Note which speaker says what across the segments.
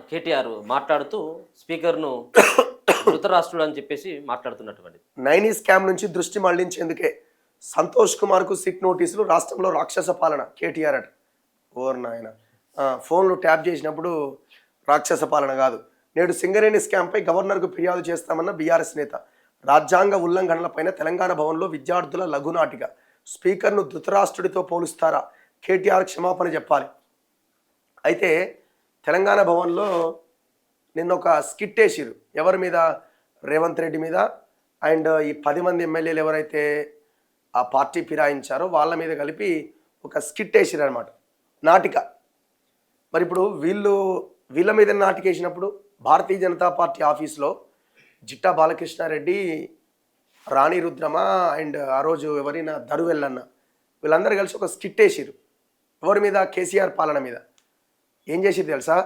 Speaker 1: కేటీఆర్ మాట్లాడుతూ స్పీకర్ను ధృతరాష్ట్రుడు అని చెప్పేసి మాట్లాడుతున్నటువంటి
Speaker 2: నైనీ స్కామ్ నుంచి దృష్టి మళ్లించేందుకే సంతోష్ కుమార్కు సిట్ నోటీసులు, రాష్ట్రంలో రాక్షస పాలన కేటీఆర్ అట. ఓర్ నాయన, ఫోన్లు ట్యాప్ చేసినప్పుడు రాక్షస పాలన కాదు. నేడు సింగరేణి స్కామ్పై గవర్నర్కు ఫిర్యాదు చేస్తామన్న బీఆర్ఎస్ నేత. రాజ్యాంగ ఉల్లంఘనలపైన తెలంగాణ భవన్లో విద్యార్థుల లఘునాటిక. స్పీకర్ను ధృతరాష్ట్రుడితో పోలుస్తారా? కేటీఆర్ క్షమాపణ చెప్పాలి. అయితే తెలంగాణ భవన్లో నిన్న ఒక స్కిట్ వేసిరు. ఎవరి మీద? రేవంత్ రెడ్డి మీద. అండ్ ఈ 10 మంది ఎమ్మెల్యేలు ఎవరైతే ఆ పార్టీ ఫిరాయించారో వాళ్ళ మీద కలిపి ఒక స్కిట్ వేసిరు అనమాట, నాటిక. మరి ఇప్పుడు వీళ్ళ మీద నాటిక వేసినప్పుడు భారతీయ జనతా పార్టీ ఆఫీస్లో జిట్టా బాలకృష్ణారెడ్డి, రాణి రుద్రమ అండ్ ఆ రోజు ఎవరైనా దరువెల్లన్న వీళ్ళందరూ కలిసి ఒక స్కిట్ వేసిరు. ఎవరి మీద? కేసీఆర్ పాలన మీద. ఏం చేసిరు తెలుసా?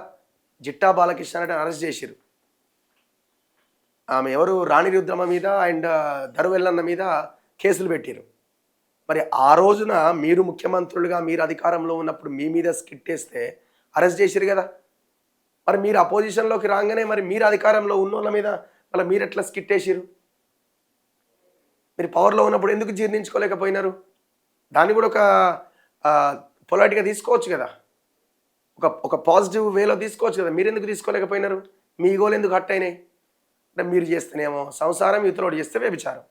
Speaker 2: జిట్టా బాలకృష్ణారెడ్డి అరెస్ట్ చేసిరు. ఆమె ఎవరు? రాణి రుద్రమ మీద అండ్ దరువెల్లన్న మీద కేసులు పెట్టిరు. మరి ఆ రోజున మీరు ముఖ్యమంత్రులుగా మీరు అధికారంలో ఉన్నప్పుడు మీ మీద స్కిట్ వేస్తే అరెస్ట్ చేసిరు కదా. మరి మీరు అపోజిషన్లోకి రాగానే మరి మీరు అధికారంలో ఉన్నోళ్ళ మీద మళ్ళీ మీరు ఎట్లా స్కిట్ వేసిరు? మీరు పవర్లో ఉన్నప్పుడు ఎందుకు జీర్ణించుకోలేకపోయినారు? దాన్ని కూడా ఒక పొలైట్గా తీసుకోవచ్చు కదా, ఒక పాజిటివ్ వేలో తీసుకోవచ్చు కదా. మీరు ఎందుకు తీసుకోలేకపోయినారు? మీ గోలు ఎందుకు హట్ అయినాయి? అంటే మీరు చేస్తేనేమో సంసారం, ఇతరుడు చేస్తే వ్యభిచారం.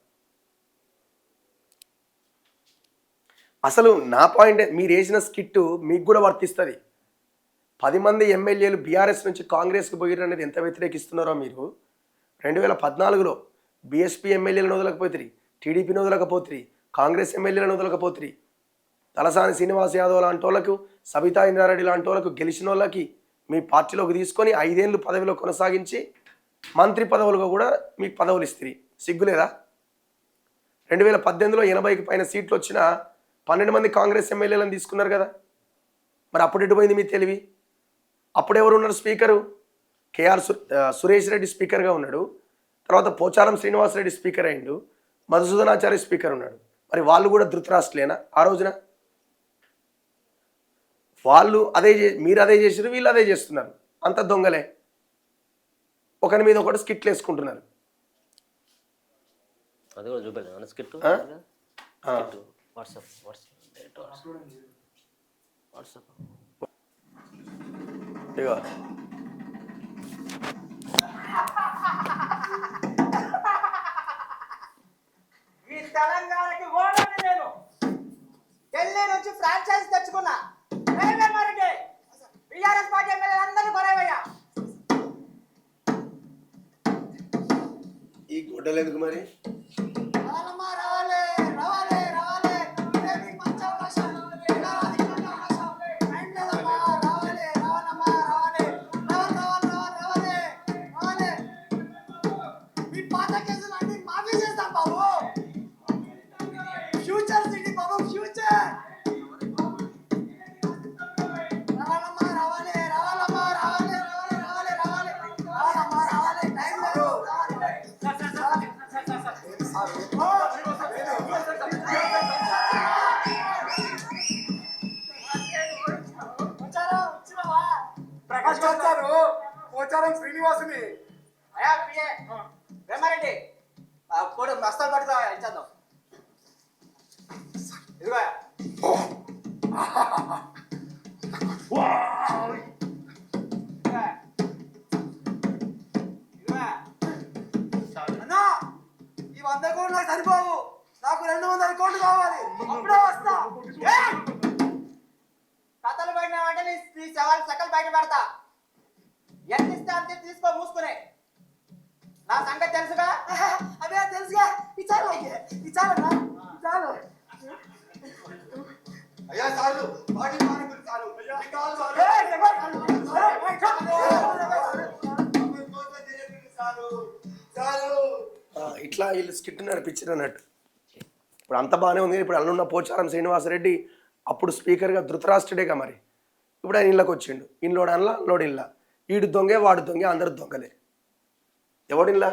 Speaker 2: అసలు నా పాయింట్, మీరు వేసిన స్కిట్ మీకు కూడా వర్తిస్తుంది. 10 మంది ఎమ్మెల్యేలు బీఆర్ఎస్ నుంచి కాంగ్రెస్కి పోయిరు అనేది ఎంత వ్యతిరేకిస్తున్నారో మీరు. 2014లో బీఎస్పీ ఎమ్మెల్యేలను వదలకపోతుంది, టీడీపీని వదలకపోతుంది, కాంగ్రెస్ ఎమ్మెల్యేలను వదలకపోతుంది. తలసాని శ్రీనివాస్ యాదవ్ లాంటి వాళ్ళకు, సబితా ఇంద్రారెడ్డి లాంటి వాళ్ళకు, గెలిచిన వాళ్ళకి మీ పార్టీలోకి తీసుకొని 5 ఏళ్ళు పదవిలో కొనసాగించి మంత్రి పదవులుగా కూడా మీకు పదవులు ఇస్తుంది. సిగ్గులేదా? 2018లో 80కి పైన సీట్లు వచ్చిన 12 మంది కాంగ్రెస్ ఎమ్మెల్యేలను తీసుకున్నారు కదా. మరి అప్పుడు ఎటుపోయింది మీ తెలివి? అప్పుడు ఎవరు ఉన్నారు స్పీకరు? సురేష్ రెడ్డి స్పీకర్గా ఉన్నాడు. తర్వాత పోచారం శ్రీనివాసరెడ్డి స్పీకర్ అయిండు. మధుసూదనాచార్య స్పీకర్ ఉన్నాడు. మరి వాళ్ళు కూడా ధృతరాష్ట్రులేనా ఆ రోజున? వాళ్ళు మీరు అదే చేసారు, వీళ్ళు అదే చేస్తున్నారు. అంత దొంగలే. ఒకరి మీద ఒకటి స్కిట్లు వేసుకుంటున్నారు.
Speaker 1: అది కూడా చూపలేదు స్కిట్. వాట్సాప్
Speaker 2: ఇగో
Speaker 3: ఈ తెలంగాణకి ఓడండి. నేను ఢిల్లీ నుంచి ఫ్రాంచైజ్ తెచ్చుకున్నా. బీఆర్ఎస్ పార్టీ ఎమ్మెల్యే అందరూ కొనేవయ్యా.
Speaker 2: ఈ గుడ్డలు ఎందుకు మరి?
Speaker 4: పోచారం శ్రీనివాసుని
Speaker 3: అయ్యా పిఏ వేమారెడ్డి కూడా మస్తాలు పడుతా ఇచ్చేద్దాం. ఇదిగో అన్నా, ఈ 100 కోట్లు నాకు సరిపోవు. నాకు 200 కోట్లు కావాలి. అప్పుడే వస్తా. కథలు పడినామంటే నీ సకలు బయట పెడతా. ఎంత ఇస్తే అంతే తీసుకో, మూసుకునే. నా సంగతి తెలుసుగా? అదే తెలుసుగా. ఇచ్చాను ఇచ్చాను.
Speaker 4: అయ్యా చాలు, పాటి చాలు.
Speaker 2: ఇట్లా వీళ్ళు స్కిట్ నడిపించారు అన్నట్టు. ఇప్పుడు అంత బాగానే ఉంది. ఇప్పుడు అల్లున్న పోచారం శ్రీనివాసరెడ్డి అప్పుడు స్పీకర్గా ధృతరాష్ట్రుడేగా. మరి ఇప్పుడు ఆయన ఇళ్ళకి వచ్చిండు. ఇన్లోడు అనలా, లోడు ఇళ్ళ. వీడు దొంగే, వాడు దొంగే, అందరు దొంగలే. ఎవడిల్లా?